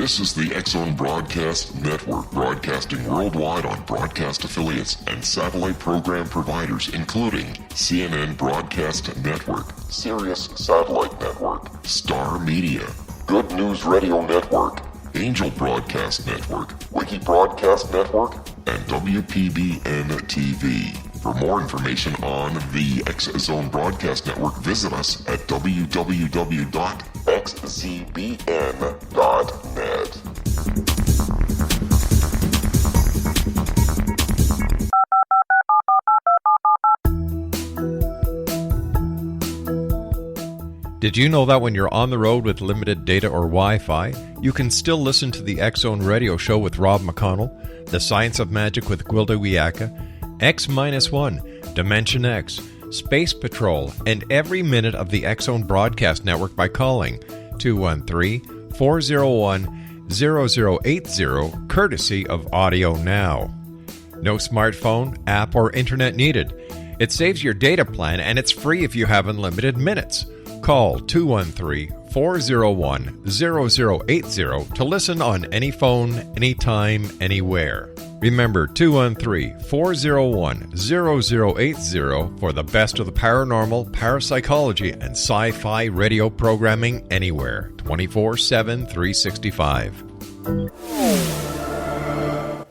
This is the X-Zone Broadcast Network, broadcasting worldwide on broadcast affiliates and satellite program providers, including CNN Broadcast Network, Sirius Satellite Network, Star Media, Good News Radio Network, Angel Broadcast Network, Wiki Broadcast Network, and WPBN TV. For more information on the X-Zone Broadcast Network, visit us at www.xzbn.net. Did you know that when you're on the road with limited data or Wi-Fi, you can still listen to the X-Zone Radio Show with Rob McConnell, The Science of Magic with Gwilda Wiyaka, X-1, Dimension X, Space Patrol, and every minute of the X-Zone Broadcast Network by calling 213-401-0080, courtesy of Audio Now. No smartphone, app, or internet needed. It saves your data plan, and it's free if you have unlimited minutes. Call 213-401-0080 to listen on any phone, anytime, anywhere. Remember, 213-401-0080 for the best of the paranormal, parapsychology, and sci-fi radio programming anywhere, 24/7, 365.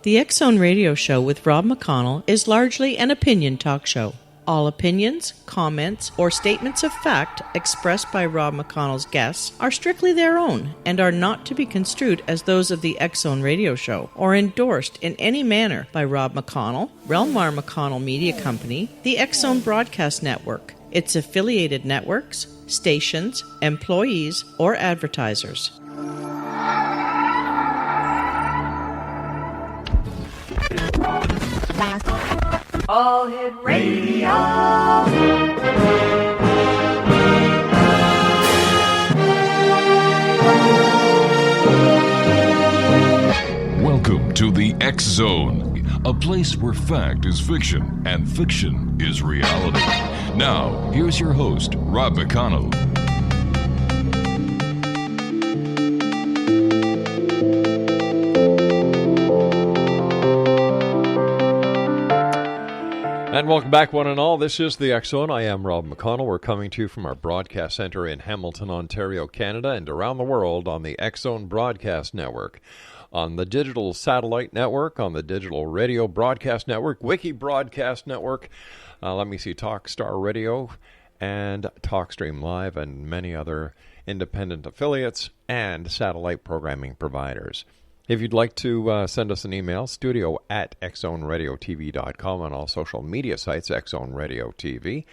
The X-Zone Radio Show with Rob McConnell is largely an opinion talk show. All opinions, comments, or statements of fact expressed by Rob McConnell's guests are strictly their own and are not to be construed as those of the X-Zone Radio Show or endorsed in any manner by Rob McConnell, Relmar McConnell Media Company, the X-Zone Broadcast Network, its affiliated networks, stations, employees, or advertisers. All Hit Radio. Welcome to the X-Zone, a place where fact is fiction and fiction is reality. Now, here's your host, Rob McConnell. And welcome back, one and all. This is the X-Zone. I am Rob McConnell. We're coming to you from our broadcast center in Hamilton, Ontario, Canada, and around the world on the X-Zone Broadcast Network, on the Digital Satellite Network, on the Digital Radio Broadcast Network, Wiki Broadcast Network, Talkstar Radio, and TalkStream Live, and many other independent affiliates and satellite programming providers. If you'd like to send us an email, studio@xzoneradiotv.com, on all social media sites, X-Zone Radio TV,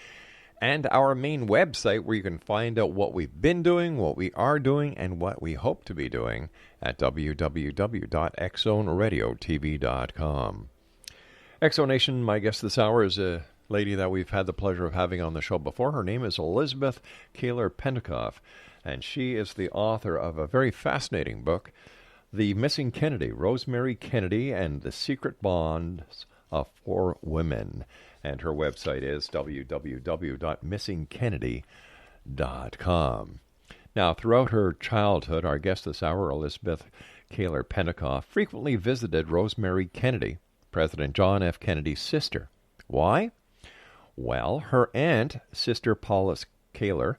and our main website where you can find out what we've been doing, what we are doing, and what we hope to be doing at www.xzoneradiotv.com. X-Zone, my guest this hour is a lady that we've had the pleasure of having on the show before. Her name is Elizabeth Koehler-Pentacoff, and she is the author of a very fascinating book, The Missing Kennedy, Rosemary Kennedy and the Secret Bonds of Four Women. And her website is www.missingkennedy.com. Now, throughout her childhood, our guest this hour, Elizabeth Koehler-Pentacoff, frequently visited Rosemary Kennedy, President John F. Kennedy's sister. Why? Well, her aunt, Sister Paulus Koehler,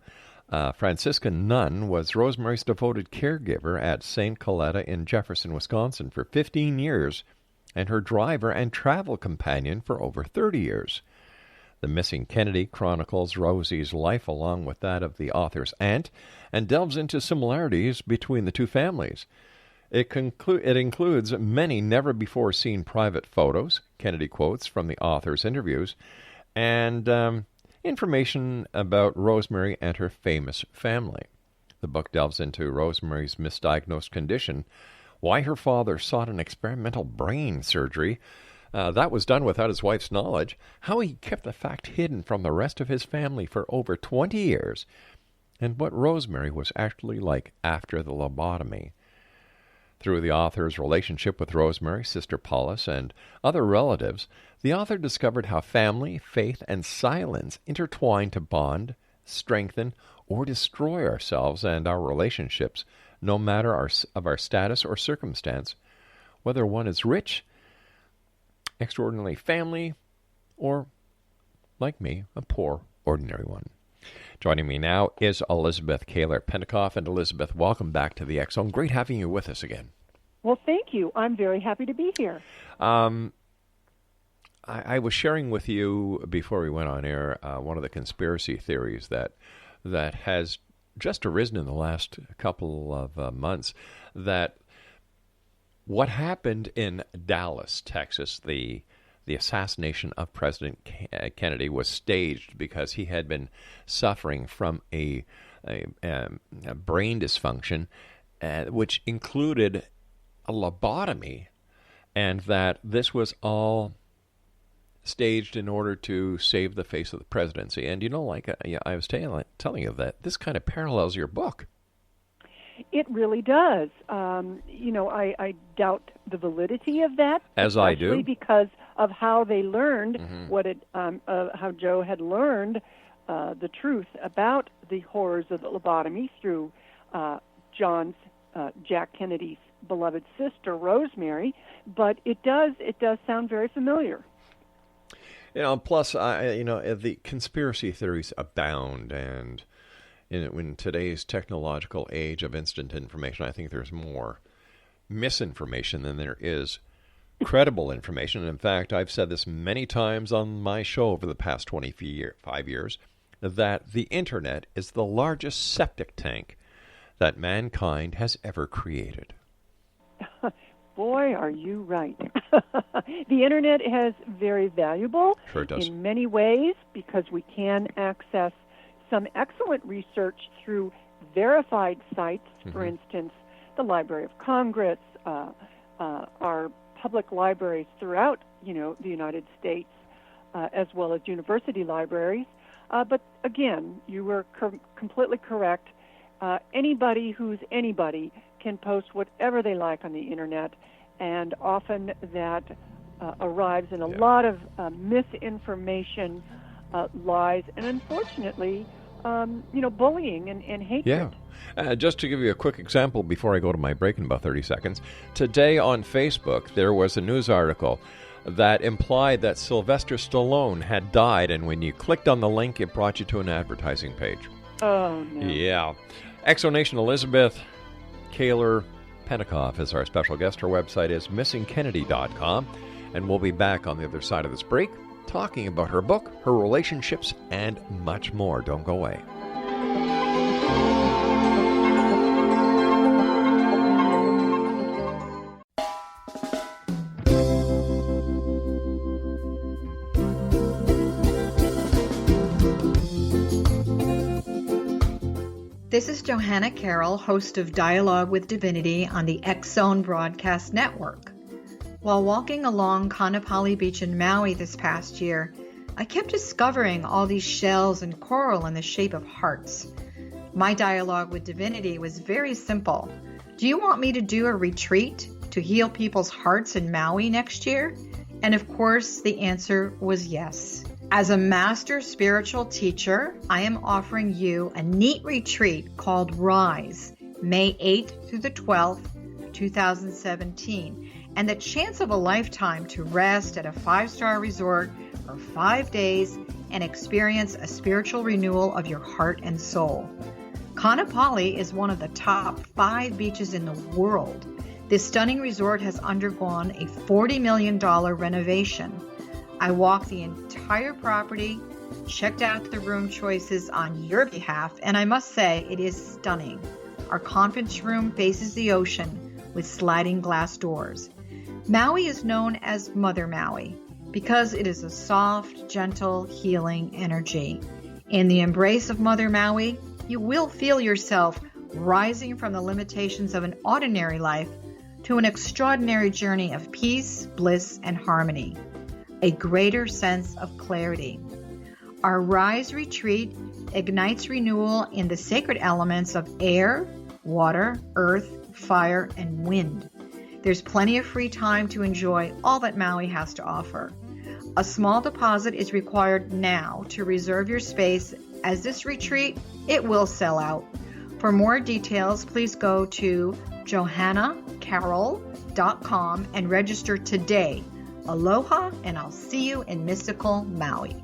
Franciscan nun, was Rosemary's devoted caregiver at St. Coletta in Jefferson, Wisconsin for 15 years, and her driver and travel companion for over 30 years. The Missing Kennedy chronicles Rosie's life along with that of the author's aunt, and delves into similarities between the two families. It includes many never-before-seen private photos, Kennedy quotes from the author's interviews, and information about Rosemary and her famous family. The book delves into Rosemary's misdiagnosed condition, why her father sought an experimental brain surgery that was done without his wife's knowledge, how he kept the fact hidden from the rest of his family for over 20 years, and what Rosemary was actually like after the lobotomy. Through the author's relationship with Rosemary, Sister Paulus, and other relatives, the author discovered how family, faith, and silence intertwine to bond, strengthen, or destroy ourselves and our relationships, no matter our status or circumstance, whether one is rich, extraordinarily family, or, like me, a poor, ordinary one. Joining me now is Elizabeth Koehler-Pentacoff. And Elizabeth, welcome back to the X Zone. Great having you with us again. Well, thank you. I'm very happy to be here. I was sharing with you before we went on air one of the conspiracy theories that has just arisen in the last couple of months, that what happened in Dallas, Texas, the assassination of President Kennedy, was staged because he had been suffering from a brain dysfunction, which included a lobotomy, and that this was all staged in order to save the face of the presidency. And I was telling you that this kind of parallels your book. It really does. I doubt the validity of that. As I do. Because of how they learned how Joe had learned the truth about the horrors of the lobotomy through Jack Kennedy's beloved sister, Rosemary. But it does sound very familiar. Plus, the conspiracy theories abound, and in today's technological age of instant information, I think there's more misinformation than there is credible information. And in fact, I've said this many times on my show over the past 25 years, that the Internet is the largest septic tank that mankind has ever created. Boy, are you right. The Internet is very valuable in many ways because we can access some excellent research through verified sites, for instance, the Library of Congress, our public libraries throughout, the United States, as well as university libraries. But again, you were completely correct. Anybody who's anybody can post whatever they like on the Internet, and often that arrives in a lot of misinformation, lies, and unfortunately, bullying and hatred. Yeah. Just to give you a quick example before I go to my break in about 30 seconds, today on Facebook there was a news article that implied that Sylvester Stallone had died, and when you clicked on the link, it brought you to an advertising page. Oh, no. Yeah. Exonation Elizabeth Koehler-Pentacoff is our special guest. Her website is missingkennedy.com, and we'll be back on the other side of this break talking about her book, her relationships, and much more. Don't go away. This is Johanna Carroll, host of Dialogue with Divinity on the X Zone Broadcast Network. While walking along Kaanapali Beach in Maui this past year, I kept discovering all these shells and coral in the shape of hearts. My dialogue with Divinity was very simple. Do you want me to do a retreat to heal people's hearts in Maui next year? And of course, the answer was yes. As a master spiritual teacher, I am offering you a neat retreat called Rise, May 8th through the 12th, 2017, and the chance of a lifetime to rest at a 5-star resort for 5 days and experience a spiritual renewal of your heart and soul. Kaanapali is one of the top 5 beaches in the world. This stunning resort has undergone a $40 million renovation. I walked the entire property, checked out the room choices on your behalf, and I must say it is stunning. Our conference room faces the ocean with sliding glass doors. Maui is known as Mother Maui because it is a soft, gentle, healing energy. In the embrace of Mother Maui, you will feel yourself rising from the limitations of an ordinary life to an extraordinary journey of peace, bliss, and harmony. A greater sense of clarity. Our Rise Retreat ignites renewal in the sacred elements of air, water, earth, fire, and wind. There's plenty of free time to enjoy all that Maui has to offer. A small deposit is required now to reserve your space as this retreat, it will sell out. For more details, please go to johannacarroll.com and register today. Aloha, and I'll see you in mystical Maui.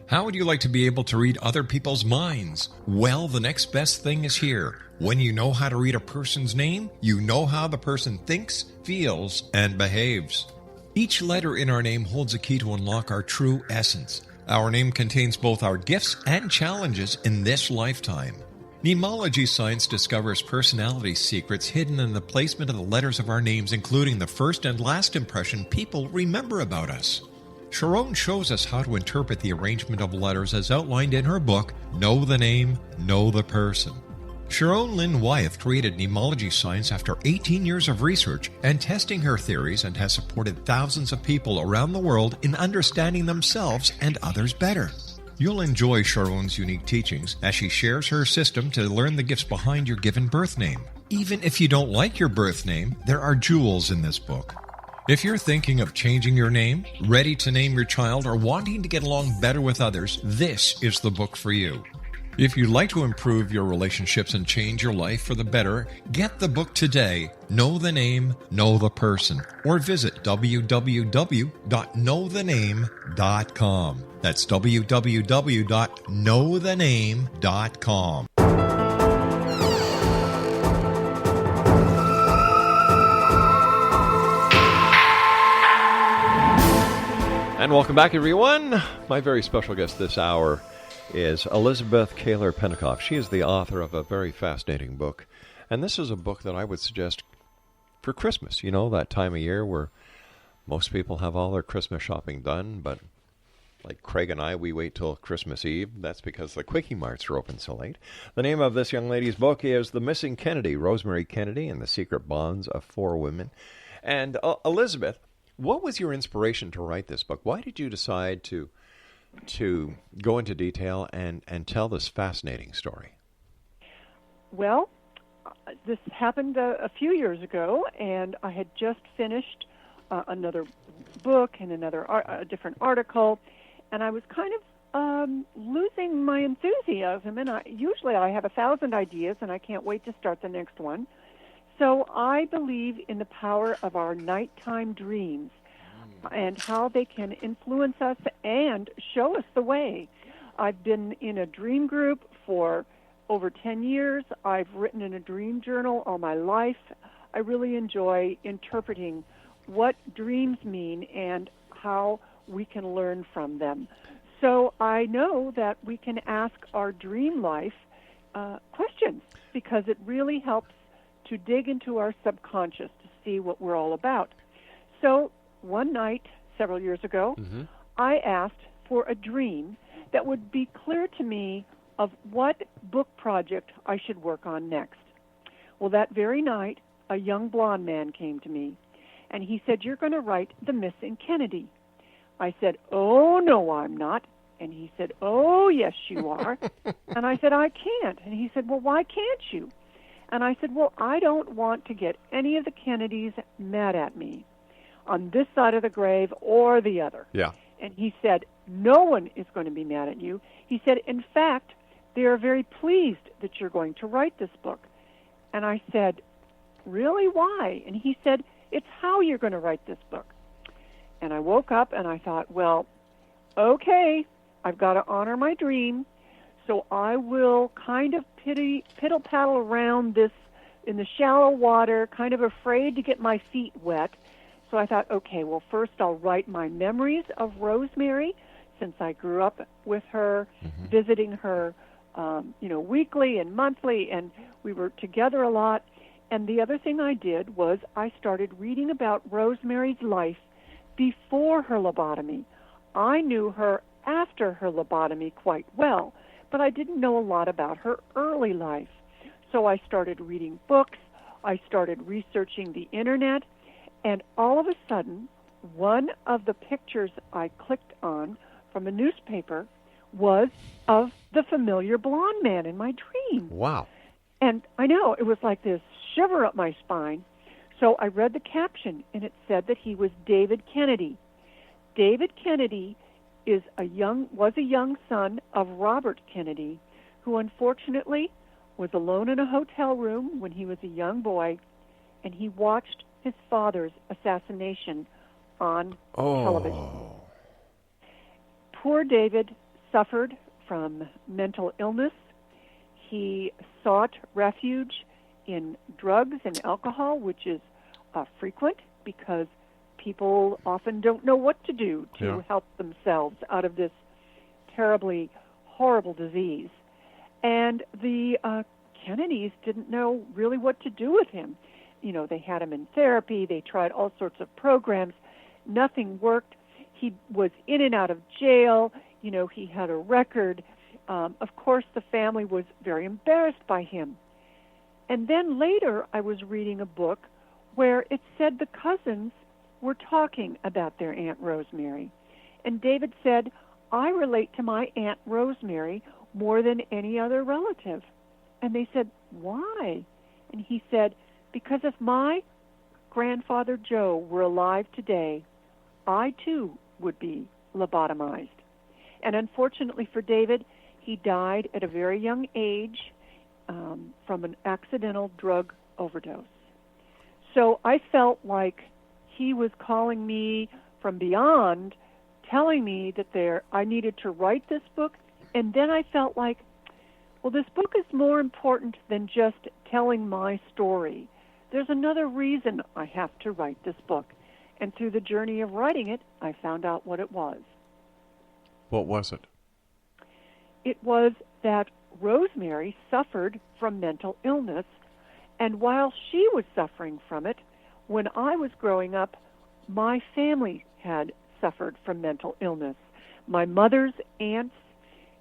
How would you like to be able to read other people's minds? Well, the next best thing is here. When you know how to read a person's name, you know how the person thinks, feels, and behaves. Each letter in our name holds a key to unlock our true essence. Our name contains both our gifts and challenges in this lifetime. Mnemology science discovers personality secrets hidden in the placement of the letters of our names, including the first and last impression people remember about us. Sharon shows us how to interpret the arrangement of letters as outlined in her book, Know the Name, Know the Person. Sharon Lynn Wyeth created mnemology science after 18 years of research and testing her theories, and has supported thousands of people around the world in understanding themselves and others better. You'll enjoy Sharon's unique teachings as she shares her system to learn the gifts behind your given birth name. Even if you don't like your birth name, there are jewels in this book. If you're thinking of changing your name, ready to name your child, or wanting to get along better with others, this is the book for you. If you'd like to improve your relationships and change your life for the better, get the book today, Know the Name, Know the Person, or visit www.knowthename.com. That's www.knowthename.com. And welcome back, everyone. My very special guest this hour is Elizabeth Koehler-Pentacoff. She is the author of a very fascinating book. And this is a book that I would suggest for Christmas. You know, that time of year where most people have all their Christmas shopping done, but like Craig and I, we wait till Christmas Eve. That's because the Quickie Marts are open so late. The name of this young lady's book is The Missing Kennedy, Rosemary Kennedy and the Secret Bonds of Four Women. And Elizabeth, what was your inspiration to write this book? Why did you decide to go into detail and tell this fascinating story? Well, this happened a few years ago, and I had just finished another book and a different article, and I was kind of losing my enthusiasm. And usually I have 1,000 ideas, and I can't wait to start the next one. So I believe in the power of our nighttime dreams and how they can influence us and show us the way. I've been in a dream group for over 10 years. I've written in a dream journal all my life. I really enjoy interpreting what dreams mean and how we can learn from them. So I know that we can ask our dream life questions, because it really helps to dig into our subconscious to see what we're all about. So one night, several years ago, I asked for a dream that would be clear to me of what book project I should work on next. Well, that very night, a young blonde man came to me, and he said, "You're going to write The Missing Kennedy." I said, "Oh, no, I'm not." And he said, "Oh, yes, you are." And I said, "I can't." And he said, "Well, why can't you?" And I said, "Well, I don't want to get any of the Kennedys mad at me on this side of the grave or the other." Yeah. And he said, "No one is going to be mad at you." He said, "In fact, they are very pleased that you're going to write this book." And I said, "Really? Why?" And he said, "It's how you're going to write this book." And I woke up and I thought, well, okay, I've got to honor my dream. So I will kind of piddle-paddle around this in the shallow water, kind of afraid to get my feet wet. So I thought, okay, well, first I'll write my memories of Rosemary, since I grew up with her, visiting her, weekly and monthly, and we were together a lot. And the other thing I did was I started reading about Rosemary's life before her lobotomy. I knew her after her lobotomy quite well, but I didn't know a lot about her early life. So I started reading books, I started researching the internet, and all of a sudden, one of the pictures I clicked on from a newspaper was of the familiar blonde man in my dream. Wow. And I know, it was like this shiver up my spine. So I read the caption, and it said that he was David Kennedy. David Kennedy was a young son of Robert Kennedy, who unfortunately was alone in a hotel room when he was a young boy, and he watched his father's assassination on television. Poor David suffered from mental illness. He sought refuge in drugs and alcohol, which is frequent because people often don't know what to do to help themselves out of this terribly horrible disease. And the Kennedys didn't know really what to do with him. You know, they had him in therapy. They tried all sorts of programs. Nothing worked. He was in and out of jail. You know, he had a record. Of course, the family was very embarrassed by him. And then later, I was reading a book where it said the cousins were talking about their Aunt Rosemary. And David said, I relate to my Aunt Rosemary more than any other relative. And they said, why? And he said, because if my grandfather Joe were alive today, I too would be lobotomized. And unfortunately for David, he died at a very young age from an accidental drug overdose. So I felt like he was calling me from beyond, telling me that I needed to write this book. And then I felt like, well, this book is more important than just telling my story. There's another reason I have to write this book. And through the journey of writing it, I found out what it was. What was it? It was that Rosemary suffered from mental illness, and while she was suffering from it, when I was growing up, my family had suffered from mental illness. My mother's aunts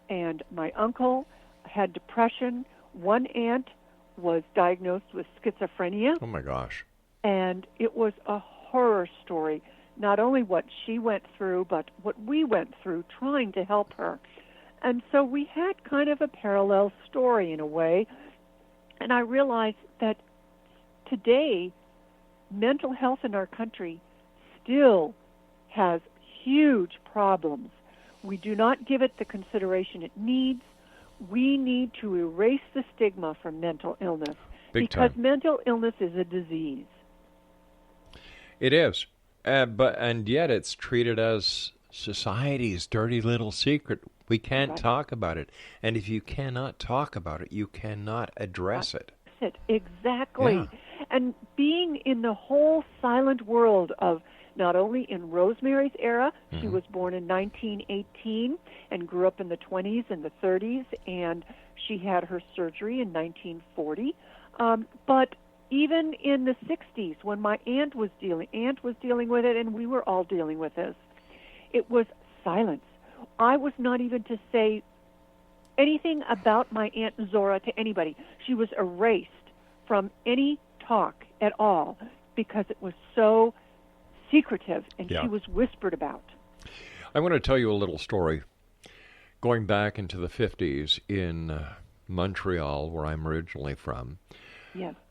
and my uncle had depression. One aunt was diagnosed with schizophrenia. Oh, my gosh. And it was a horror story, not only what she went through, but what we went through trying to help her. And so we had kind of a parallel story in a way. And I realized that today, mental health in our country still has huge problems. We do not give it the consideration it needs. We need to erase the stigma from mental illness because mental illness is a disease. It is. And yet it's treated as society's dirty little secret. We can't talk about it. And if you cannot talk about it, you cannot address it. Exactly. Yeah. And being in the whole silent world of not only in Rosemary's era, she was born in 1918 and grew up in the 20s and the 30s, and she had her surgery in 1940. But even in the 60s, when my aunt was dealing with it, and we were all dealing with this, it was silence. I was not even to say anything about my Aunt Zora to anybody. She was erased from any talk at all because it was so secretive, and she was whispered about. I want to tell you a little story. Going back into the 50s in Montreal, where I'm originally from,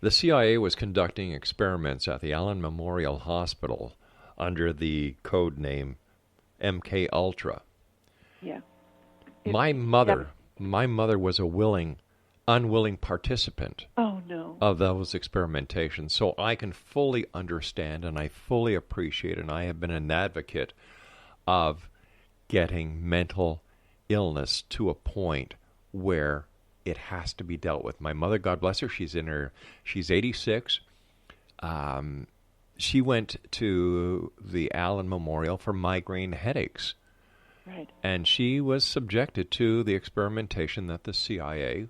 the CIA was conducting experiments at the Allen Memorial Hospital under the code name MK Ultra. Yeah. My mother was a unwilling participant of those experimentations. So I can fully understand and I fully appreciate, and I have been an advocate of getting mental illness to a point where it has to be dealt with. My mother, God bless her, she's 86. She went to the Allen Memorial for migraine headaches. Right. And she was subjected to the experimentation that the CIA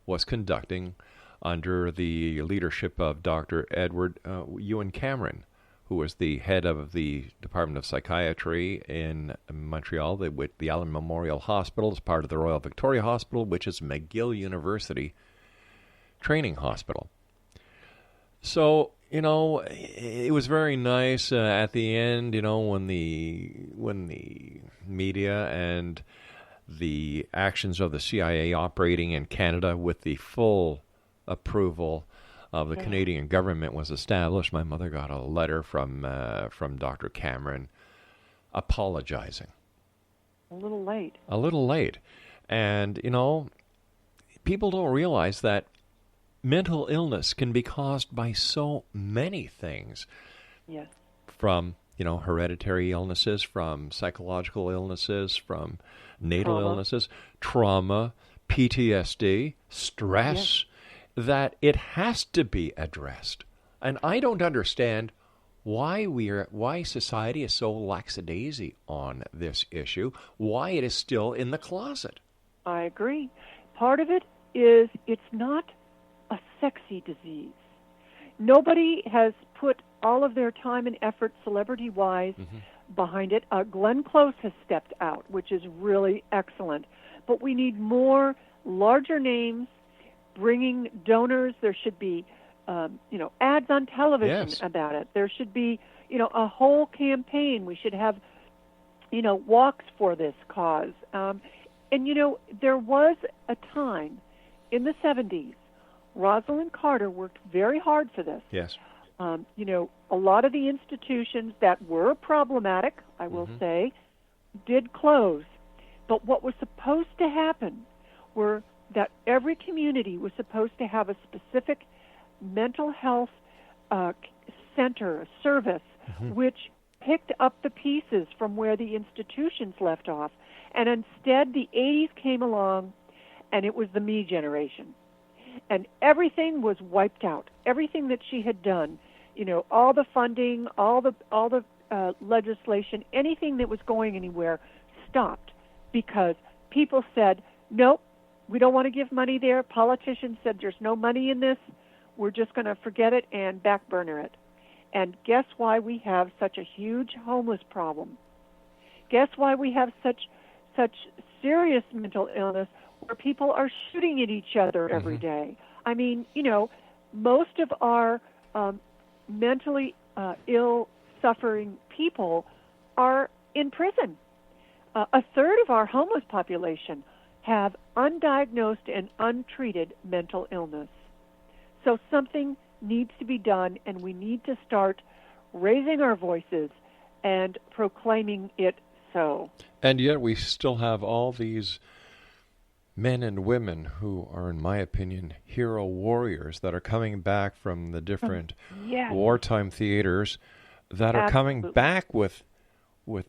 was conducting under the leadership of Dr. Edward Ewan Cameron, who was the head of the Department of Psychiatry in Montreal. The Allen Memorial Hospital is part of the Royal Victoria Hospital, which is McGill University training hospital. So, it was very nice at the end, when the media and the actions of the CIA operating in Canada with the full approval of the Canadian government was established, my mother got a letter from Dr. Cameron apologizing. A little late. A little late. And, you know, people don't realize that mental illness can be caused by so many things. Yes. From, you know, hereditary illnesses, from psychological illnesses, from natal illnesses, trauma, PTSD, stress, that it has to be addressed. And I don't understand why society is so lackadaisy on this issue, why it is still in the closet. I agree. Part of it is it's not a sexy disease. Nobody has put all of their time and effort, celebrity-wise, behind it. Glenn Close has stepped out, which is really excellent. But we need more larger names, bringing donors. There should be, ads on television about it. There should be, a whole campaign. We should have, walks for this cause. There was a time in the 70s, Rosalind Carter worked very hard for this. Yes. A lot of the institutions that were problematic, I will say, did close. But what was supposed to happen were that every community was supposed to have a specific mental health center, a service, which picked up the pieces from where the institutions left off. And instead, the 80s came along, and it was the me generation. And everything was wiped out. Everything that she had done, all the funding, all the legislation, anything that was going anywhere stopped because people said, nope, we don't want to give money there. Politicians said there's no money in this. We're just going to forget it and back burner it. And guess why we have such a huge homeless problem? Guess why we have such serious mental illness where people are shooting at each other every day? I mean, most of our mentally ill, suffering people are in prison. A third of our homeless population have undiagnosed and untreated mental illness. So something needs to be done, and we need to start raising our voices and proclaiming it so. And yet we still have all these men and women who are, in my opinion, hero warriors that are coming back from the different wartime theaters that are coming back with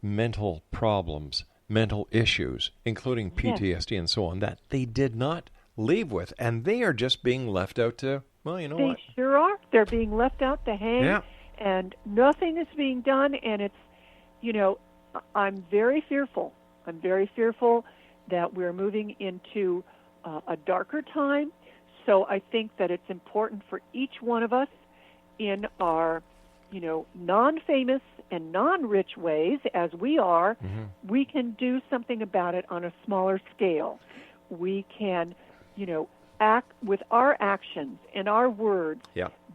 mental problems, mental issues, including PTSD and so on, that they did not leave with. And they are just being left out to, what? They sure are. They're being left out to hang, and nothing is being done. And it's, I'm very fearful. I'm very fearful that we're moving into a darker time. So I think that it's important for each one of us in our, non-famous and non-rich ways, as we are, we can do something about it on a smaller scale. We can, act with our actions and our words,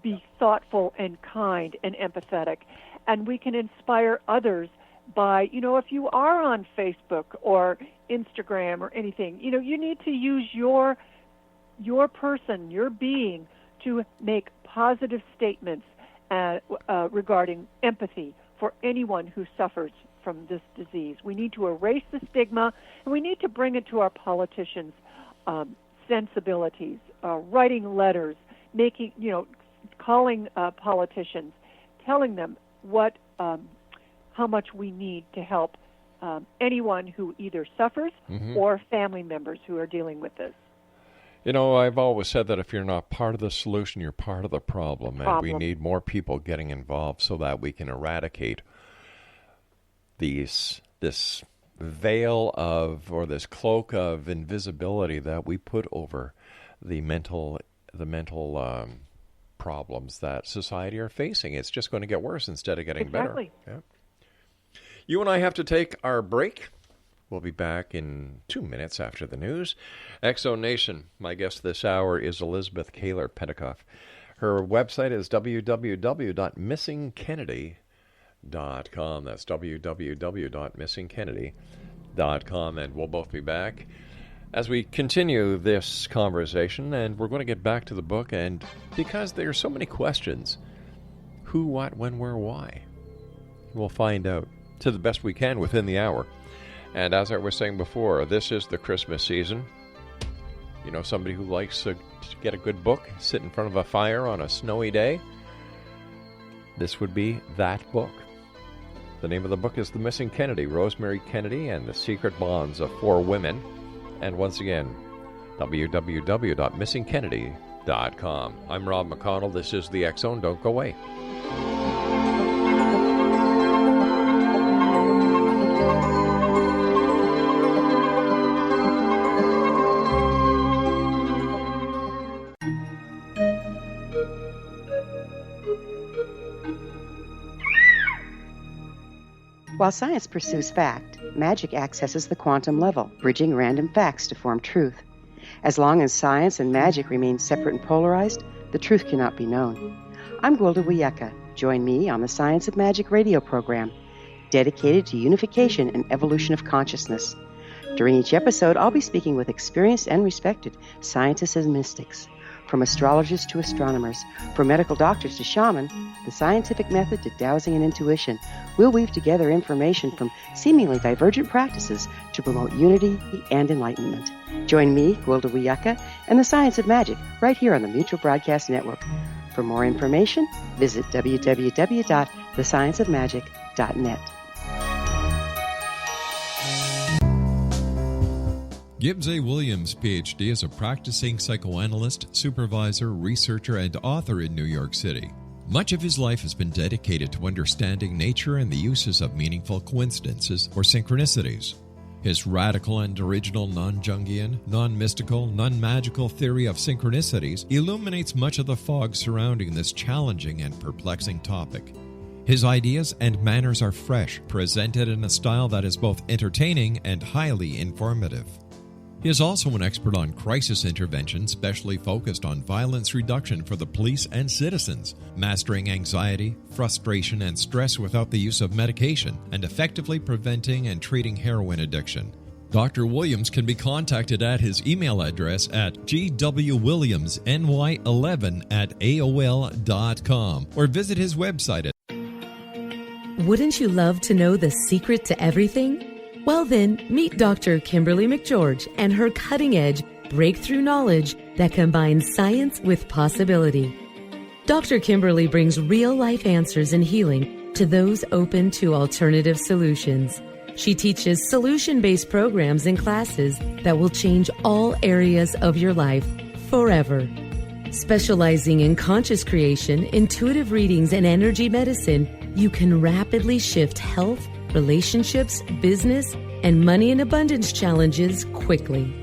be thoughtful and kind and empathetic. And we can inspire others by, if you are on Facebook or Instagram or anything, you need to use your person, your being, to make positive statements regarding empathy for anyone who suffers from this disease. We need to erase the stigma, and we need to bring it to our politicians' sensibilities, writing letters, calling politicians, telling them how much we need to help anyone who either suffers or family members who are dealing with this. I've always said that if you're not part of the solution, you're part of the problem. And we need more people getting involved so that we can eradicate this veil of, or this cloak of invisibility that we put over the mental problems that society are facing. It's just going to get worse instead of getting better. Yeah. You and I have to take our break. We'll be back in 2 minutes after the news. Exo Nation, my guest this hour is Elizabeth Koehler-Pentacoff. Her website is www.missingkennedy.com. That's www.missingkennedy.com. And we'll both be back As we continue this conversation, and we're going to get back to the book, and because there are so many questions, who, what, when, where, why, we'll find out to the best we can within the hour. And as I was saying before, this is the Christmas season. You know, somebody who likes to get a good book, sit in front of a fire on a snowy day, this would be that book. The name of the book is The Missing Kennedy, Rosemary Kennedy and the Secret Bonds of Four Women. And once again, www.missingkennedy.com. I'm Rob McConnell. This is the X Zone. Don't go away. While science pursues fact, magic accesses the quantum level, bridging random facts to form truth. As long as science and magic remain separate and polarized, the truth cannot be known. I'm Gwilda Wiyaka. Join me on the Science of Magic radio program, dedicated to unification and evolution of consciousness. During each episode, I'll be speaking with experienced and respected scientists and mystics. From astrologers to astronomers, from medical doctors to shaman, the scientific method to dowsing and intuition, we'll weave together information from seemingly divergent practices to promote unity and enlightenment. Join me, Gwilda Wiyaka, and the Science of Magic right here on the Mutual Broadcast Network. For more information, visit www.thescienceofmagic.net. Gibbs A. Williams, Ph.D., is a practicing psychoanalyst, supervisor, researcher, and author in New York City. Much of his life has been dedicated to understanding nature and the uses of meaningful coincidences or synchronicities. His radical and original non-Jungian, non-mystical, non-magical theory of synchronicities illuminates much of the fog surrounding this challenging and perplexing topic. His ideas and manners are fresh, presented in a style that is both entertaining and highly informative. He is also an expert on crisis intervention, specially focused on violence reduction for the police and citizens, mastering anxiety, frustration, and stress without the use of medication, and effectively preventing and treating heroin addiction. Dr. Williams can be contacted at his email address at gwwilliamsny11@aol.com or visit his website at... Wouldn't you love to know the secret to everything? Well then, meet Dr. Kimberly McGeorge and her cutting-edge breakthrough knowledge that combines science with possibility. Dr. Kimberly brings real-life answers and healing to those open to alternative solutions. She teaches solution-based programs and classes that will change all areas of your life forever. Specializing in conscious creation, intuitive readings, and energy medicine, you can rapidly shift health, relationships, business, and money and abundance challenges quickly.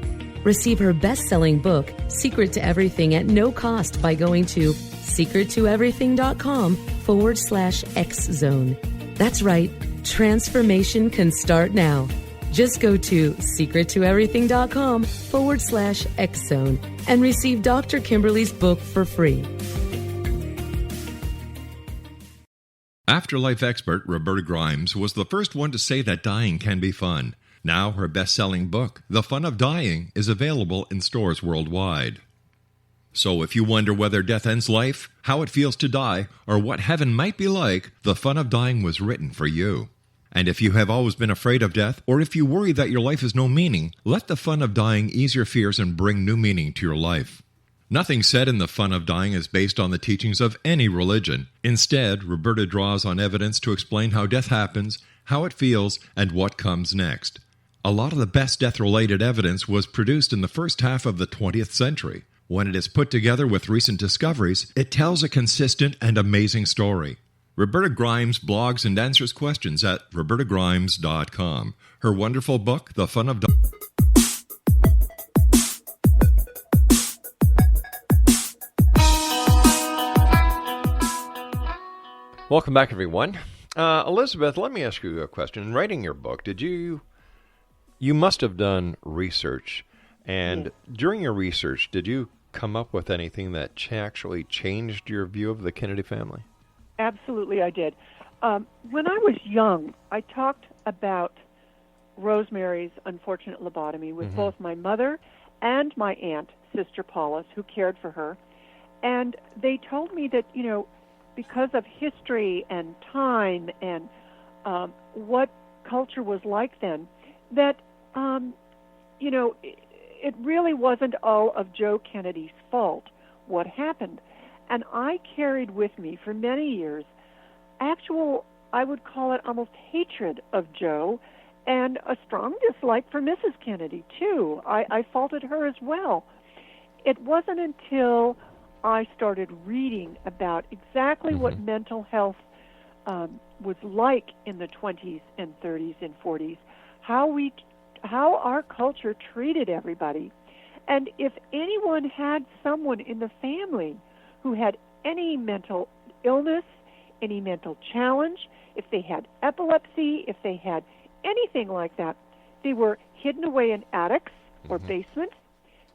Receive her best-selling book, Secret to Everything, at no cost by going to secrettoeverything.com/X-Zone. That's right, transformation can start now. Just go to secrettoeverything.com/X-Zone and receive Dr. Kimberly's book for free. Afterlife expert Roberta Grimes was the first one to say that dying can be fun. Now her best-selling book, The Fun of Dying, is available in stores worldwide. So if you wonder whether death ends life, how it feels to die, or what heaven might be like, The Fun of Dying was written for you. And if you have always been afraid of death, or if you worry that your life has no meaning, let The Fun of Dying ease your fears and bring new meaning to your life. Nothing said in The Fun of Dying is based on the teachings of any religion. Instead, Roberta draws on evidence to explain how death happens, how it feels, and what comes next. A lot of the best death-related evidence was produced in the first half of the 20th century. When it is put together with recent discoveries, it tells a consistent and amazing story. Roberta Grimes blogs and answers questions at robertagrimes.com. Her wonderful book, The Fun of Dying. Welcome back, everyone. Elizabeth, let me ask you a question. In writing your book, you must have done research, and during your research, did you come up with anything that actually changed your view of the Kennedy family? Absolutely, I did. When I was young, I talked about Rosemary's unfortunate lobotomy with both my mother and my aunt, Sister Paulus, who cared for her. And they told me that, because of history and time and what culture was like then, that, it really wasn't all of Joe Kennedy's fault what happened. And I carried with me for many years I would call it almost hatred of Joe, and a strong dislike for Mrs. Kennedy, too. I faulted her as well. It wasn't until I started reading about exactly what mental health was like in the 20s and 30s and 40s, how our culture treated everybody. And if anyone had someone in the family who had any mental illness, any mental challenge, if they had epilepsy, if they had anything like that, they were hidden away in attics or basements,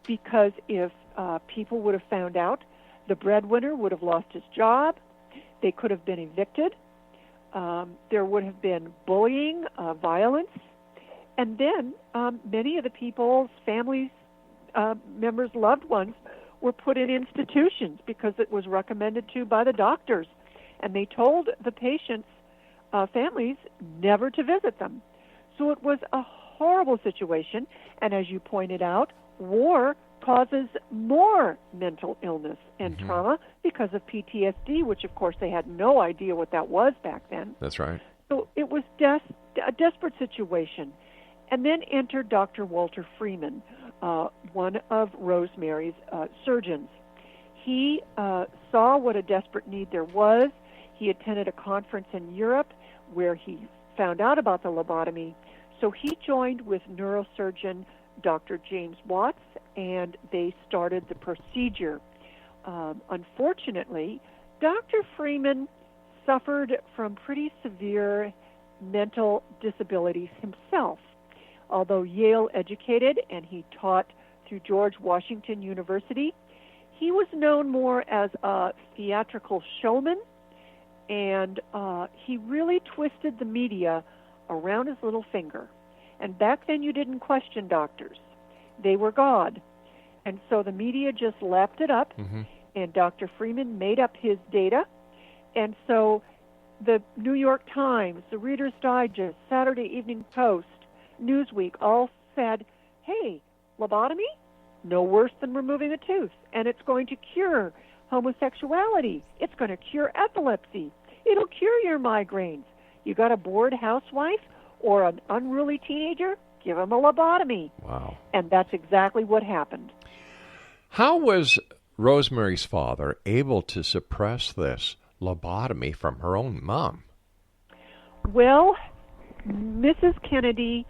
because if people would have found out, the breadwinner would have lost his job, they could have been evicted, there would have been bullying, violence, and then many of the people's families, members, loved ones were put in institutions because it was recommended to by the doctors. And they told the patients' families never to visit them. So it was a horrible situation. And as you pointed out, war causes more mental illness and trauma because of PTSD, which, of course, they had no idea what that was back then. That's right. So it was a desperate situation. And then entered Dr. Walter Freeman, one of Rosemary's surgeons. He saw what a desperate need there was. He attended a conference in Europe where he found out about the lobotomy. So he joined with neurosurgeon Dr. James Watts, and they started the procedure. Unfortunately, Dr. Freeman suffered from pretty severe mental disabilities himself. Although Yale educated and he taught through George Washington University, he was known more as a theatrical showman, and he really twisted the media around his little finger. And back then you didn't question doctors. They were God. And so the media just lapped it up, and Dr. Freeman made up his data. And so the New York Times, the Reader's Digest, Saturday Evening Post, Newsweek all said, hey, lobotomy? No worse than removing a tooth. And it's going to cure homosexuality. It's going to cure epilepsy. It'll cure your migraines. You got a bored housewife or an unruly teenager? Give them a lobotomy. Wow. And that's exactly what happened. How was Rosemary's father able to suppress this lobotomy from her own mom? Well, Mrs. Kennedy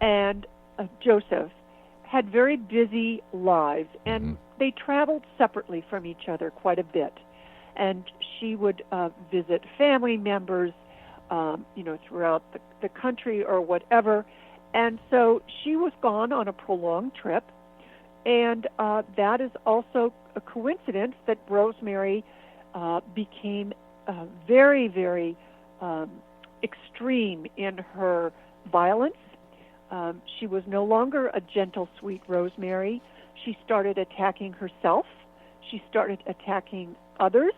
and Joseph had very busy lives, and they traveled separately from each other quite a bit. And she would visit family members, throughout the country or whatever. And so she was gone on a prolonged trip, and that is also a coincidence that Rosemary became very, very extreme in her violence. She was no longer a gentle, sweet Rosemary. She started attacking herself. She started attacking others.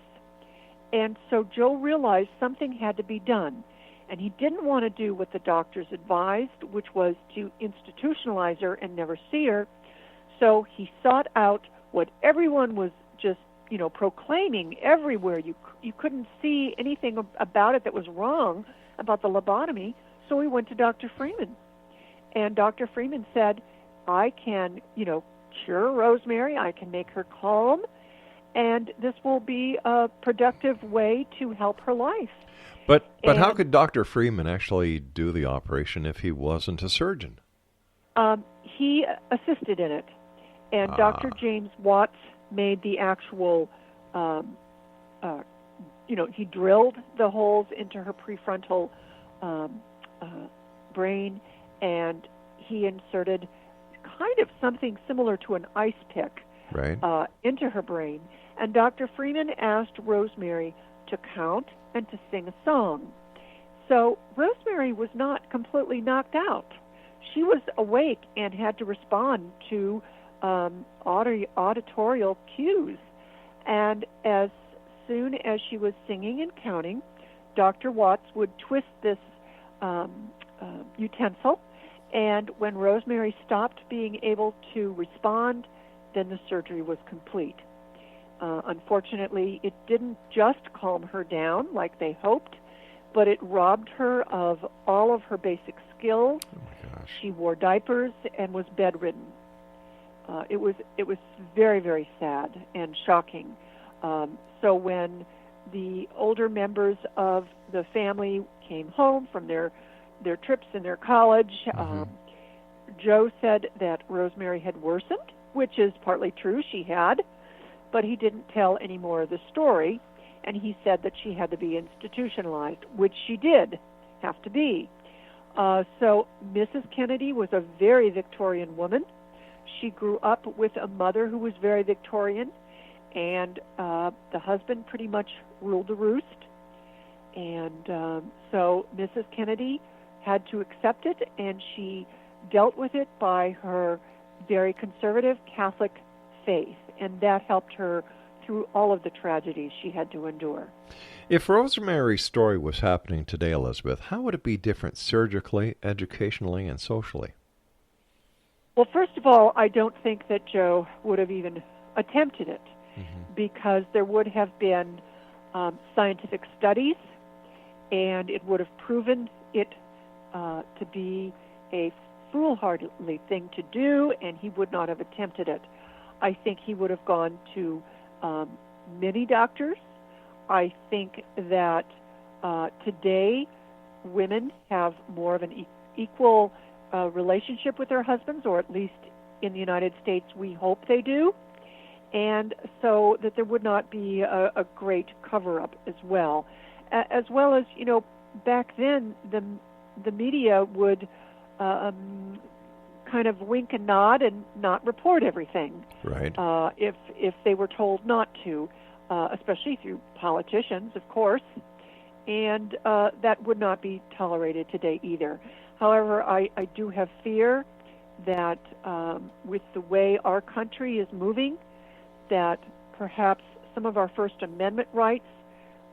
And so Joe realized something had to be done. And he didn't want to do what the doctors advised, which was to institutionalize her and never see her. So he sought out what everyone was just, proclaiming everywhere. You couldn't see anything about it that was wrong about the lobotomy. So he went to Dr. Freeman. And Dr. Freeman said, I can, cure Rosemary. I can make her calm. And this will be a productive way to help her life. But how could Dr. Freeman actually do the operation if he wasn't a surgeon? He assisted in it. And Dr. James Watts made the actual, he drilled the holes into her prefrontal brain, and he inserted kind of something similar to an ice pick into her brain. And Dr. Freeman asked Rosemary to count and to sing a song. So Rosemary was not completely knocked out. she was awake and had to respond to auditorial cues. And as soon as she was singing and counting, Dr. Watts would twist this utensil, and when Rosemary stopped being able to respond, then the surgery was complete. Unfortunately, it didn't just calm her down like they hoped, but it robbed her of all of her basic skills. Oh my gosh. She wore diapers and was bedridden. It was very, very sad and shocking. So when the older members of the family came home from their trips in their college, Joe said that Rosemary had worsened, which is partly true, she had, but he didn't tell any more of the story, and he said that she had to be institutionalized, which she did have to be. So Mrs. Kennedy was a very Victorian woman. She grew up with a mother who was very Victorian, and the husband pretty much ruled the roost. And so Mrs. Kennedy had to accept it, and she dealt with it by her very conservative Catholic faith, and that helped her through all of the tragedies she had to endure. If Rosemary's story was happening today, Elizabeth, how would it be different surgically, educationally, and socially? Well, first of all, I don't think that Joe would have even attempted it, because there would have been scientific studies, and it would have proven it to be a foolhardy thing to do, and he would not have attempted it. I think he would have gone to many doctors. I think that today women have more of an equal relationship with their husbands, or at least in the United States we hope they do, and so that there would not be a great cover-up as well. As well as, back then the media would kind of wink and nod and not report everything. Right. If they were told not to, especially through politicians, of course, and that would not be tolerated today either. However, I do have fear that with the way our country is moving, that perhaps some of our First Amendment rights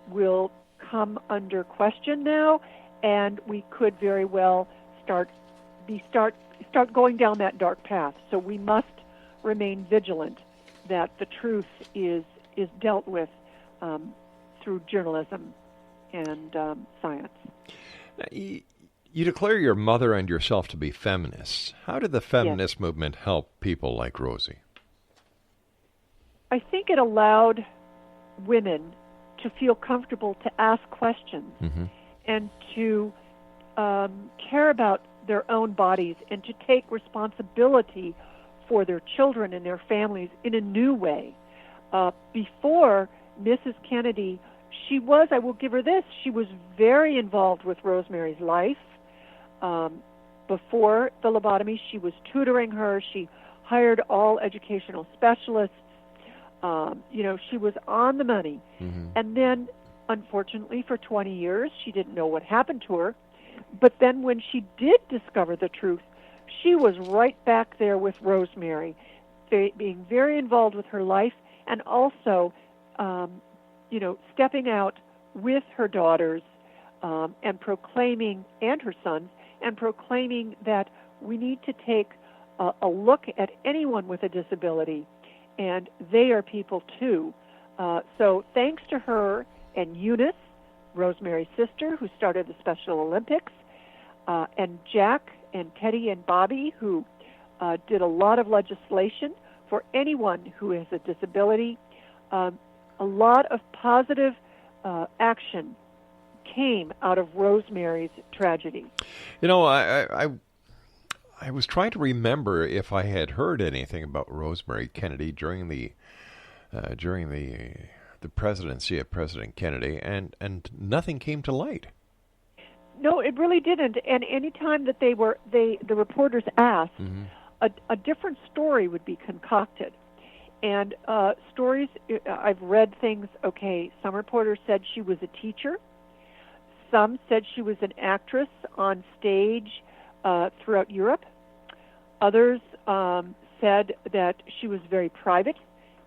will come under question now, and we could very well start going down that dark path. So we must remain vigilant that the truth is dealt with through journalism and science. Now, you declare your mother and yourself to be feminists. How did the feminist movement help people like Rosie? I think it allowed women to feel comfortable to ask questions and to care about their own bodies and to take responsibility for their children and their families in a new way. Before Mrs. Kennedy, she was, I will give her this, she was very involved with Rosemary's life. Before the lobotomy, she was tutoring her. She hired all educational specialists. She was on the money. And then, unfortunately, for 20 years, she didn't know what happened to her. But then when she did discover the truth, she was right back there with Rosemary, being very involved with her life, and also, stepping out with her daughters and proclaiming, and her sons, and proclaiming that we need to take a look at anyone with a disability, and they are people too. So thanks to her and Eunice, Rosemary's sister, who started the Special Olympics, and Jack and Teddy and Bobby, who did a lot of legislation for anyone who has a disability, a lot of positive action came out of Rosemary's tragedy. I was trying to remember if I had heard anything about Rosemary Kennedy during the presidency of President Kennedy, and nothing came to light. No, it really didn't. And any time that the reporters asked, a different story would be concocted. And stories, I've read things, some reporters said she was a teacher. Some said she was an actress on stage throughout Europe. Others said that she was very private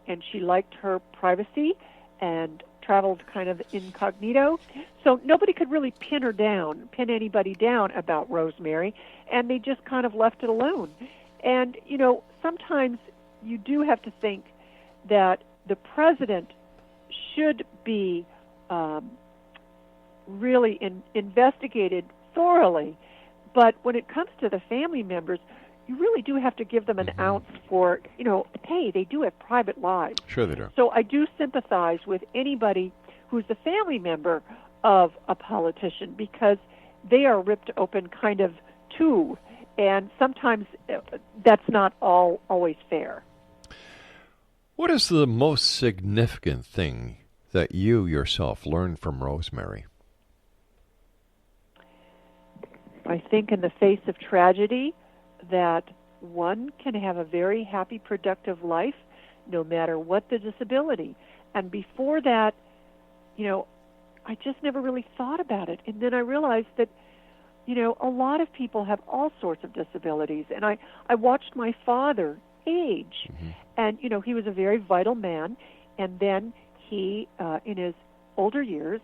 and she liked her privacy and traveled kind of incognito. So nobody could really pin anybody down about Rosemary, and they just kind of left it alone. And, sometimes you do have to think that the president should be really investigated thoroughly. But when it comes to the family members, you really do have to give them an ounce for, hey, they do have private lives. Sure they do. So I do sympathize with anybody who's a family member of a politician, because they are ripped open kind of too, and sometimes that's not always fair. What is the most significant thing that you yourself learned from Rosemary? I think in the face of tragedy, that one can have a very happy, productive life no matter what the disability. And before that, I just never really thought about it. And then I realized that, a lot of people have all sorts of disabilities. And I watched my father age. And, he was a very vital man. And then he, in his older years,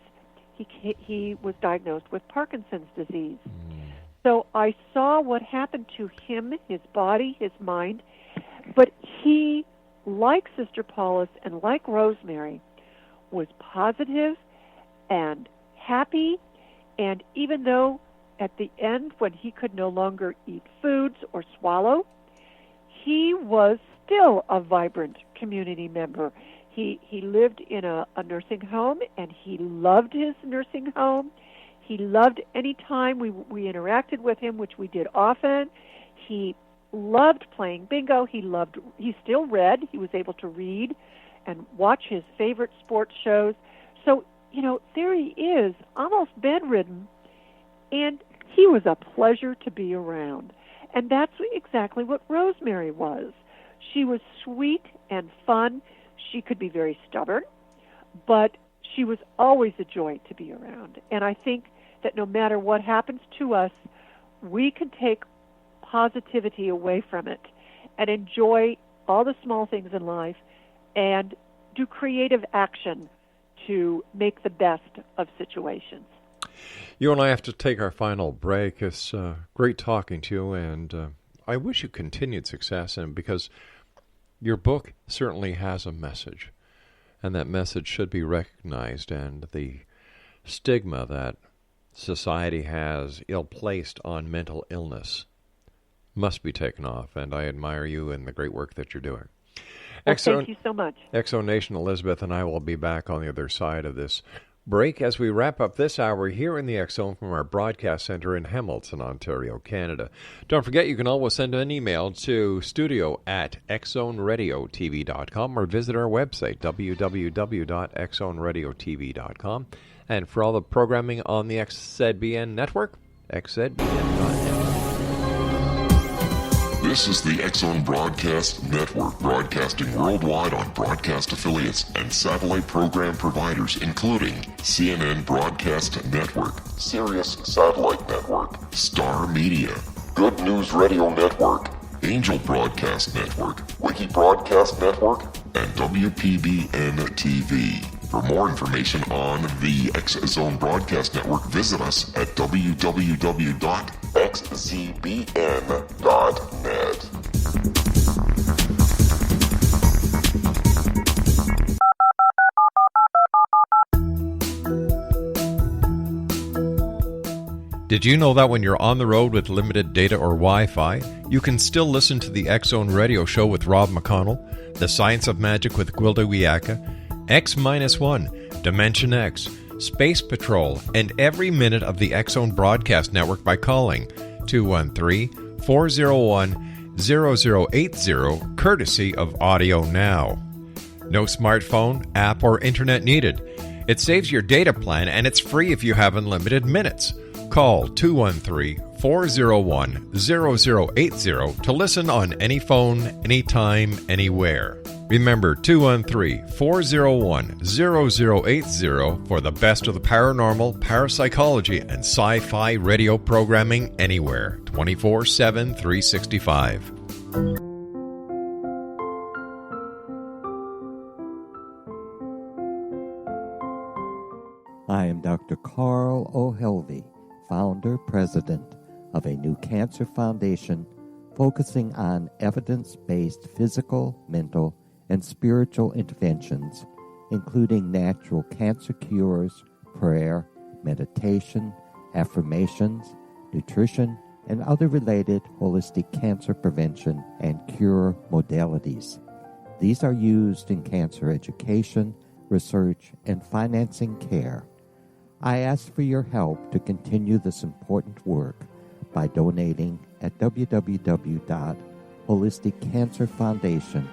he was diagnosed with Parkinson's disease. So I saw what happened to him, his body, his mind. But he, like Sister Paulus and like Rosemary, was positive and happy. And even though at the end, when he could no longer eat foods or swallow, he was still a vibrant community member. He lived in a nursing home, and he loved his nursing home. He loved any time we interacted with him, which we did often. He loved playing bingo. He still read. He was able to read and watch his favorite sports shows. So, there he is, almost bedridden, and he was a pleasure to be around. And that's exactly what Rosemary was. She was sweet and fun. She could be very stubborn, but she was always a joy to be around. And I think that no matter what happens to us, we can take positivity away from it and enjoy all the small things in life and do creative action to make the best of situations. You and I have to take our final break. It's great talking to you, and I wish you continued success, and because your book certainly has a message, and that message should be recognized, and the stigma that society has ill-placed on mental illness must be taken off, and I admire you and the great work that you're doing. Well, thank you so much. Exo Nation, Elizabeth and I will be back on the other side of this break as we wrap up this hour here in the X-Zone from our broadcast center in Hamilton, Ontario, Canada. Don't forget, you can always send an email to studio@xzoneradiotv.com or visit our website, www.xzoneradiotv.com. And for all the programming on the XZBN network, xzbn.net. This is the X-Zone Broadcast Network, broadcasting worldwide on broadcast affiliates and satellite program providers, including CNN Broadcast Network, Sirius Satellite Network, Star Media, Good News Radio Network, Angel Broadcast Network, Wiki Broadcast Network, and WPBN TV. For more information on the X-Zone Broadcast Network, visit us at www.xzbn.net. Did you know that when you're on the road with limited data or Wi-Fi, you can still listen to the X-Zone Radio Show with Rob McConnell, The Science of Magic with Gwilda Wiyaka, X-1, Dimension X, Space Patrol, and every minute of the X-Zone Broadcast Network by calling 213-401-0080, courtesy of Audio Now. No smartphone, app, or internet needed. It saves your data plan, and it's free if you have unlimited minutes. Call 213-401-0080 to listen on any phone, anytime, anywhere. Remember 213-401-0080 for the best of the paranormal, parapsychology, and sci-fi radio programming anywhere, 24/7, 365. I am Dr. Carl O'Helvey, founder, president of a new cancer foundation focusing on evidence-based physical, mental, and spiritual interventions, including natural cancer cures, prayer, meditation, affirmations, nutrition, and other related holistic cancer prevention and cure modalities. These are used in cancer education, research, and financing care. I ask for your help to continue this important work by donating at www.holisticcancerfoundation.com.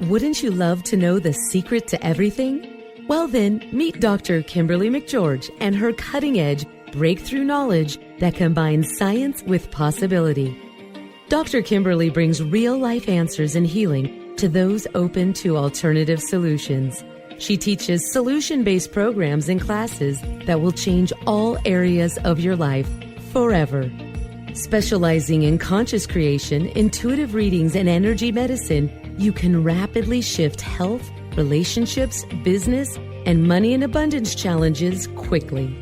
Wouldn't you love to know the secret to everything? Well then, meet Dr. Kimberly McGeorge and her cutting-edge breakthrough knowledge that combines science with possibility. Dr. Kimberly brings real-life answers and healing to those open to alternative solutions. She teaches solution-based programs and classes that will change all areas of your life forever. Specializing in conscious creation, intuitive readings, and energy medicine, you can rapidly shift health, relationships, business, and money and abundance challenges quickly.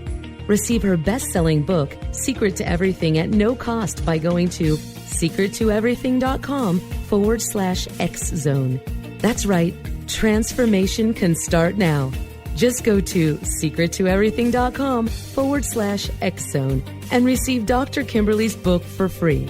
Receive her best-selling book, Secret to Everything, at no cost by going to secrettoeverything.com/X-Zone. That's right. Transformation can start now. Just go to secrettoeverything.com/X-Zone and receive Dr. Kimberly's book for free.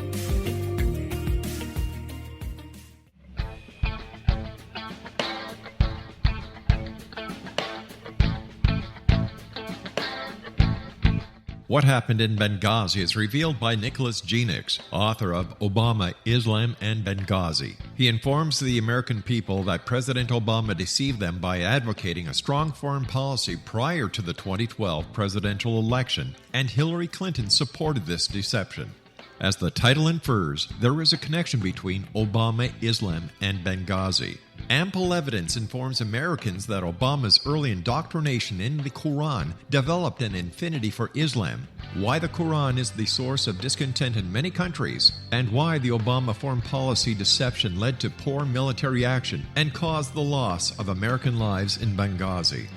What Happened in Benghazi is revealed by Nicholas Genix, author of Obama, Islam, and Benghazi. He informs the American people that President Obama deceived them by advocating a strong foreign policy prior to the 2012 presidential election, and Hillary Clinton supported this deception. As the title infers, there is a connection between Obama, Islam, and Benghazi. Ample evidence informs Americans that Obama's early indoctrination in the Quran developed an affinity for Islam, why the Quran is the source of discontent in many countries, and why the Obama foreign policy deception led to poor military action and caused the loss of American lives in Benghazi.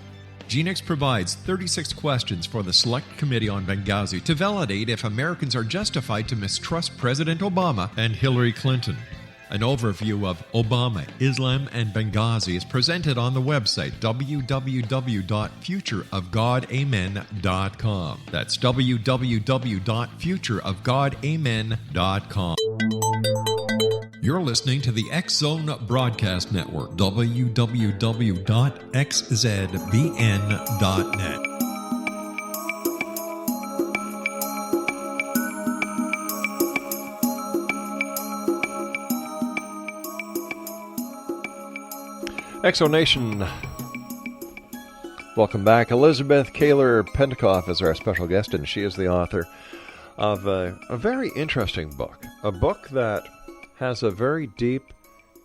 Genix provides 36 questions for the Select Committee on Benghazi to validate if Americans are justified to mistrust President Obama and Hillary Clinton. An overview of Obama, Islam, and Benghazi is presented on the website www.futureofgodamen.com. That's www.futureofgodamen.com. You're listening to the X-Zone Broadcast Network, www.xzbn.net. Exonation. Welcome back. Elizabeth Koehler-Pentacoff is our special guest, and she is the author of a very interesting book. A book that has a very deep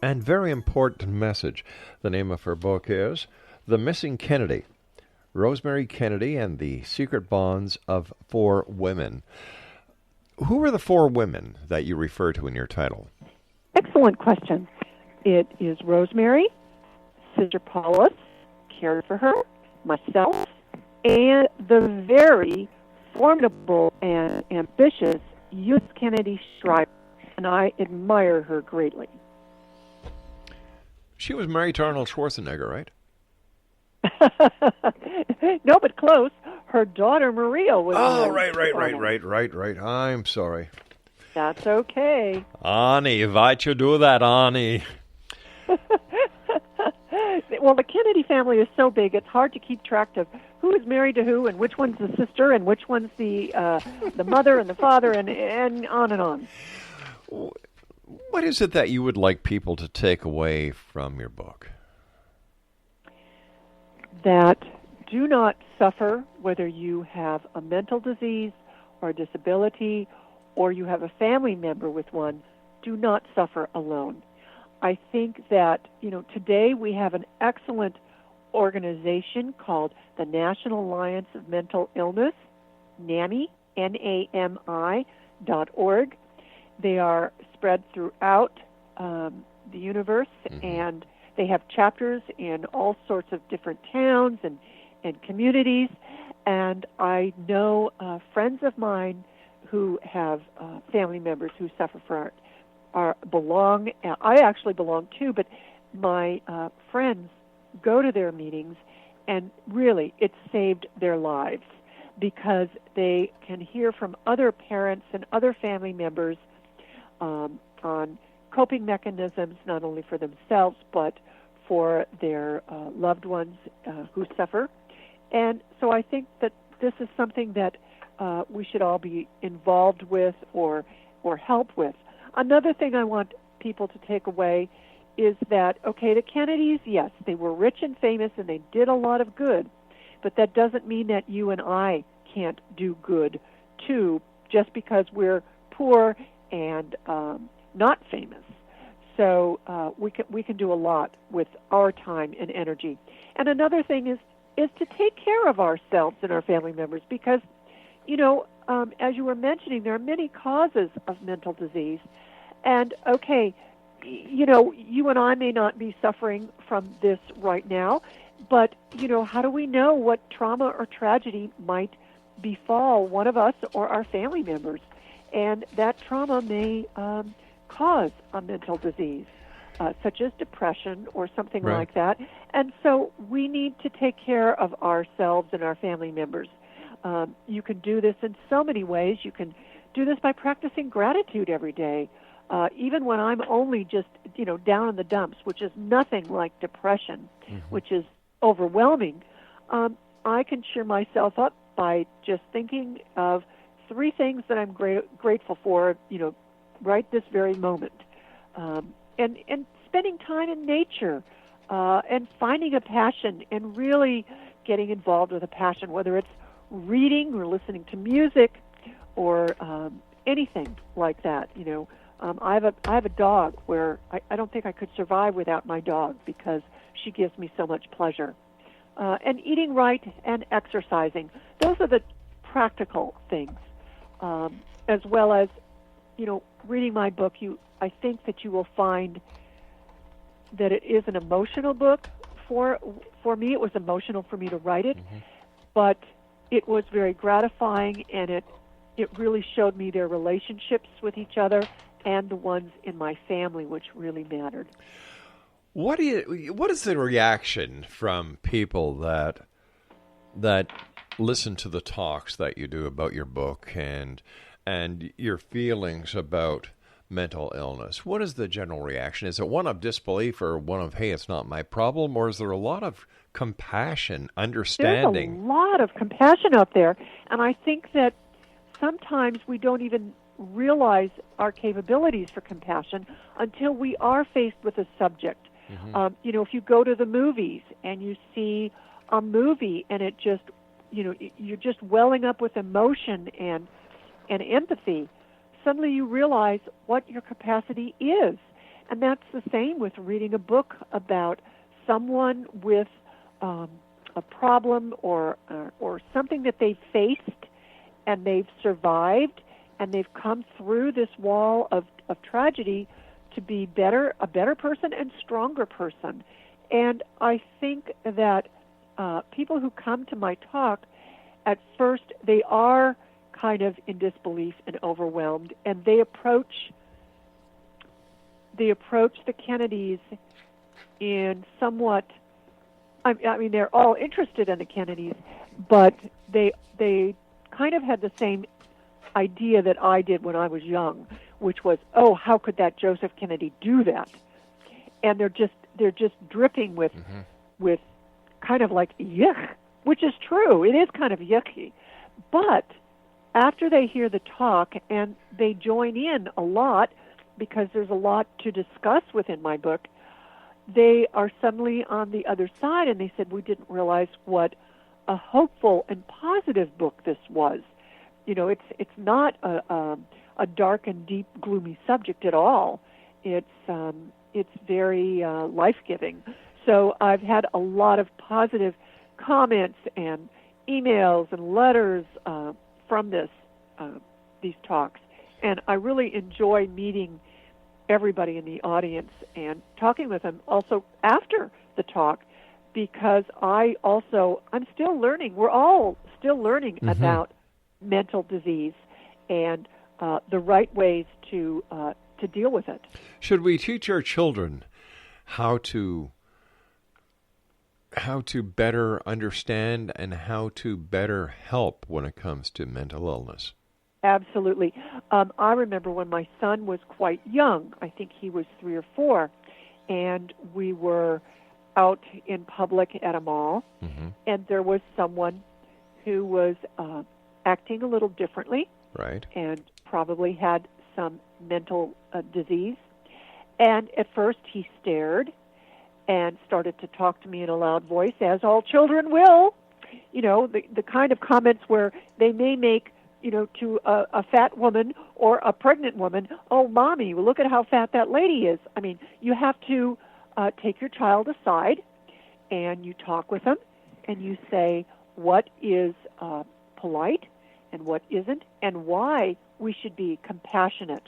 and very important message. The name of her book is The Missing Kennedy, Rosemary Kennedy and the Secret Bonds of Four Women. Who are the four women that you refer to in your title? Excellent question. It is Rosemary, Sister Paulus, cared for her, myself, and the very formidable and ambitious Youth Kennedy Shriver, and I admire her greatly. She was married to Arnold Schwarzenegger, right? No, but close. Her daughter Maria was. Oh, right. I'm sorry. That's okay. Annie, why'd you do that, Annie? Well, the Kennedy family is so big, it's hard to keep track of who is married to who and which one's the sister and which one's the mother and the father and on and on. What is it that you would like people to take away from your book? That do not suffer whether you have a mental disease or a disability, or you have a family member with one, do not suffer alone. I think that, today we have an excellent organization called the National Alliance of Mental Illness, NAMI, NAMI.org. They are spread throughout the universe, and they have chapters in all sorts of different towns and communities. And I know friends of mine who have family members who suffer from belong. I actually belong too, but my friends go to their meetings, and really it saved their lives because they can hear from other parents and other family members on coping mechanisms, not only for themselves but for their loved ones who suffer. And so I think that this is something that we should all be involved with or help with. Another thing I want people to take away is that, okay, the Kennedys, yes, they were rich and famous and they did a lot of good, but that doesn't mean that you and I can't do good too, just because we're poor and not famous. So we can do a lot with our time and energy. And another thing is to take care of ourselves and our family members, because, as you were mentioning, there are many causes of mental disease. And, okay, you and I may not be suffering from this right now, but, how do we know what trauma or tragedy might befall one of us or our family members? And that trauma may cause a mental disease, such as depression or something like that. And so we need to take care of ourselves and our family members. You can do this in so many ways. You can do this by practicing gratitude every day. Even when I'm only just, down in the dumps, which is nothing like depression, which is overwhelming, I can cheer myself up by just thinking of 3 things that I'm grateful for, right this very moment. And spending time in nature and finding a passion and really getting involved with a passion, whether it's reading or listening to music or anything like that, I have a dog where I don't think I could survive without my dog because she gives me so much pleasure. And eating right and exercising. Those are the practical things. As well as, reading my book, I think that you will find that it is an emotional book. For me, it was emotional for me to write it, but it was very gratifying, and it really showed me their relationships with each other and the ones in my family, which really mattered. What is the reaction from people that listen to the talks that you do about your book and your feelings about mental illness? What is the general reaction? Is it one of disbelief or one of, hey, it's not my problem, or is there a lot of compassion, understanding? There's a lot of compassion out there, and I think that sometimes we don't even realize our capabilities for compassion until we are faced with a subject. If you go to the movies and you see a movie and it just, you're just welling up with emotion and empathy, suddenly you realize what your capacity is. And that's the same with reading a book about someone with a problem or something that they've faced and they've survived and they've come through this wall of tragedy to be a better person and stronger person. And I think that people who come to my talk, at first they are kind of in disbelief and overwhelmed, and they approach the Kennedys in somewhat, I mean, they're all interested in the Kennedys, but they kind of had the same idea that I did when I was young, which was, oh, how could that Joseph Kennedy do that? And they're just dripping with kind of like yuck, which is true. It is kind of yucky. But after they hear the talk and they join in a lot, because there's a lot to discuss within my book, they are suddenly on the other side, and they said, we didn't realize what a hopeful and positive book this was. it's not a dark and deep, gloomy subject at all. It's very life-giving. So I've had a lot of positive comments and emails and letters from these talks, and I really enjoy meeting everybody in the audience and talking with them also after the talk, because I'm still learning. We're all still learning about mental disease and the right ways to deal with it. Should we teach our children how to better understand and how to better help when it comes to mental illness? Absolutely. I remember when my son was quite young. I think he was 3 or 4, and we were out in public at a mall, and there was someone who was acting a little differently, right, and probably had some mental disease. And at first he stared and started to talk to me in a loud voice, as all children will. The kind of comments where they may make, to a fat woman or a pregnant woman, "Oh, Mommy, look at how fat that lady is." I mean, you have to take your child aside and you talk with them and you say what is polite and what isn't, and why we should be compassionate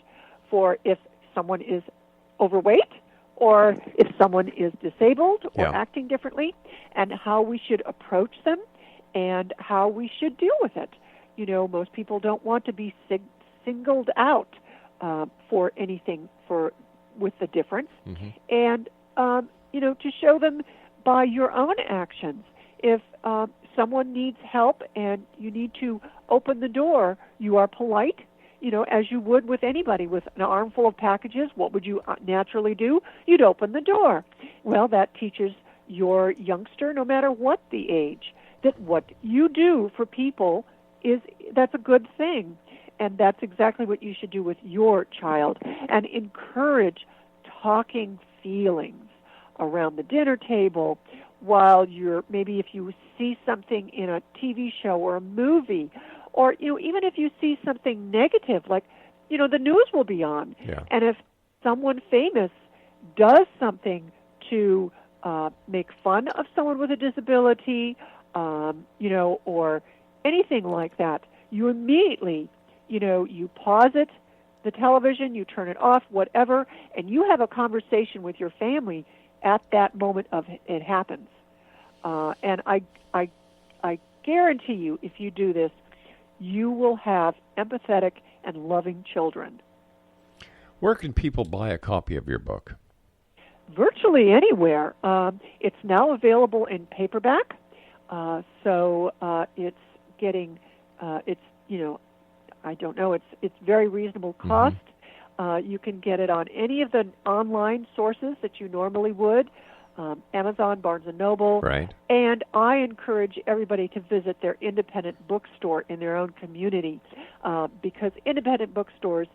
for if someone is overweight or if someone is disabled or acting differently, and how we should approach them and how we should deal with it. Most people don't want to be singled out for anything with the difference. And, to show them by your own actions. If someone needs help and you need to open the door, you are polite, as you would with anybody. With an armful of packages, what would you naturally do? You'd open the door. Well, that teaches your youngster, no matter what the age, that what you do for people that's a good thing. And that's exactly what you should do with your child. And encourage talking feelings around the dinner table, while maybe if you see something in a TV show or a movie, or even if you see something negative, like the news will be on, and if someone famous does something to make fun of someone with a disability, or anything like that, you immediately, you pause it, the television, you turn it off, whatever, and you have a conversation with your family at that moment of it happens. And I guarantee you, if you do this, you will have empathetic and loving children. Where can people buy a copy of your book? Virtually anywhere. It's now available in paperback, so it's getting, I don't know, it's very reasonable cost. You can get it on any of the online sources that you normally would, Amazon, Barnes & Noble. Right. And I encourage everybody to visit their independent bookstore in their own community, because independent bookstores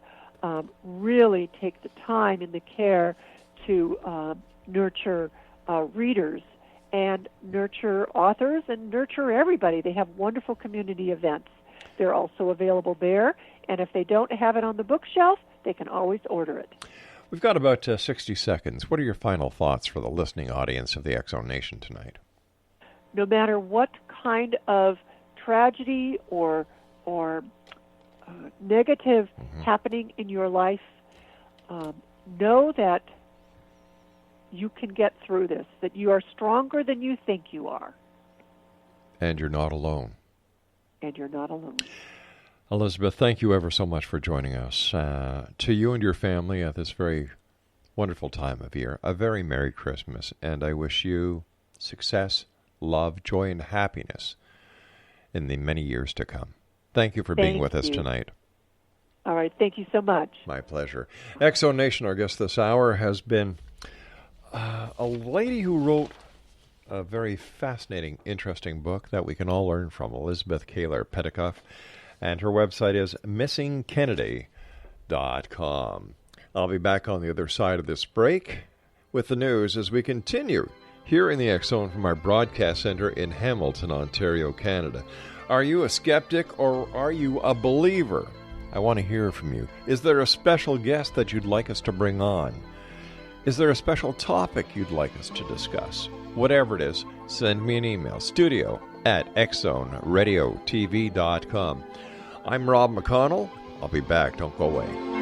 really take the time and the care to nurture readers and nurture authors and nurture everybody. They have wonderful community events. They're also available there, and if they don't have it on the bookshelf, they can always order it. We've got about 60 seconds. What are your final thoughts for the listening audience of the X-Zone Nation tonight? No matter what kind of tragedy or negative happening in your life, know that you can get through this, that you are stronger than you think you are. And you're not alone. And you're not alone. Elizabeth, thank you ever so much for joining us. To you and your family at this very wonderful time of year, a very Merry Christmas, and I wish you success, love, joy, and happiness in the many years to come. Thank you for being with us tonight. All right, thank you so much. My pleasure. X-Zone Nation, our guest this hour has been a lady who wrote a very fascinating, interesting book that we can all learn from, Elizabeth Koehler-Pentacoff. And her website is missingkennedy.com. I'll be back on the other side of this break with the news as we continue here in the X Zone from our broadcast center in Hamilton, Ontario, Canada. Are you a skeptic or are you a believer? I want to hear from you. Is there a special guest that you'd like us to bring on? Is there a special topic you'd like us to discuss? Whatever it is, send me an email, studio@xzoneradiotv.com. I'm Rob McConnell. I'll be back. Don't go away.